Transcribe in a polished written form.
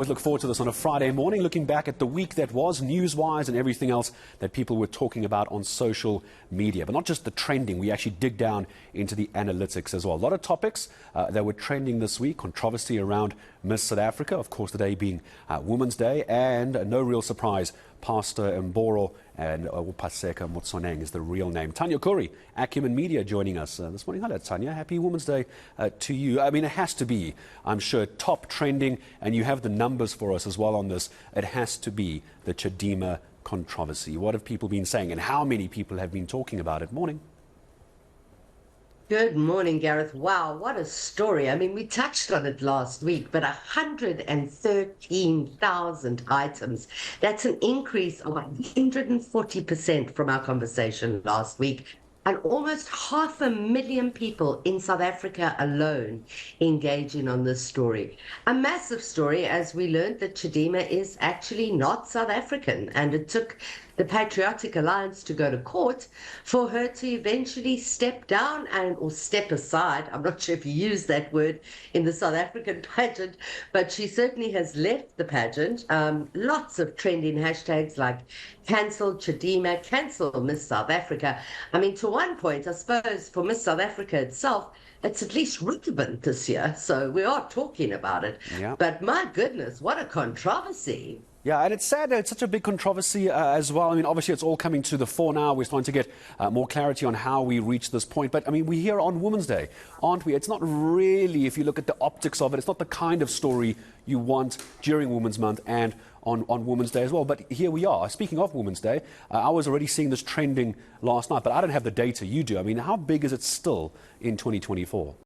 Always look forward to this on a Friday morning, looking back at the week that was news-wise and everything else that people were talking about on social media. But not just the trending, we actually dig down into the analytics as well. A lot of topics that were trending this week, controversy around Miss South Africa, of course today being Women's Day, and no real surprise, Pastor Mboro and Paseka Motsoeneng is the real name. Tanya Kuri, Acumen Media, joining us this morning. Hello, Tanya. Happy Women's Day to you. I mean, it has to be, I'm sure, top trending, and you have the numbers for us as well on this. It has to be the Chadima controversy. What have people been saying, and how many people have been talking about it? Morning. Good morning, Gareth. Wow, what a story. I mean, we touched on it last week, but 113,000 items. That's an increase of 140% from our conversation last week. And almost 500,000 people in South Africa alone engaging on this story. A massive story, as we learned that Chadima is actually not South African, and it took the Patriotic Alliance to go to court for her to eventually step down or step aside. I'm not sure if you use that word in the South African pageant, but she certainly has left the pageant. Lots of trending hashtags like cancel Chadima, cancel Miss South Africa. I mean, to one point, I suppose, for Miss South Africa itself, it's at least relevant this year, so we are talking about it. Yeah. But my goodness, what a controversy. Yeah, and it's sad that it's such a big controversy as well. I mean, obviously it's all coming to the fore now. We're starting to get more clarity on how we reach this point. But, I mean, we're here on Women's Day, aren't we? It's not really, if you look at the optics of it, it's not the kind of story you want during Women's Month and on Women's Day as well. But here we are. Speaking of Women's Day, I was already seeing this trending last night, but I don't have the data. You do. I mean, how big is it still in 2024?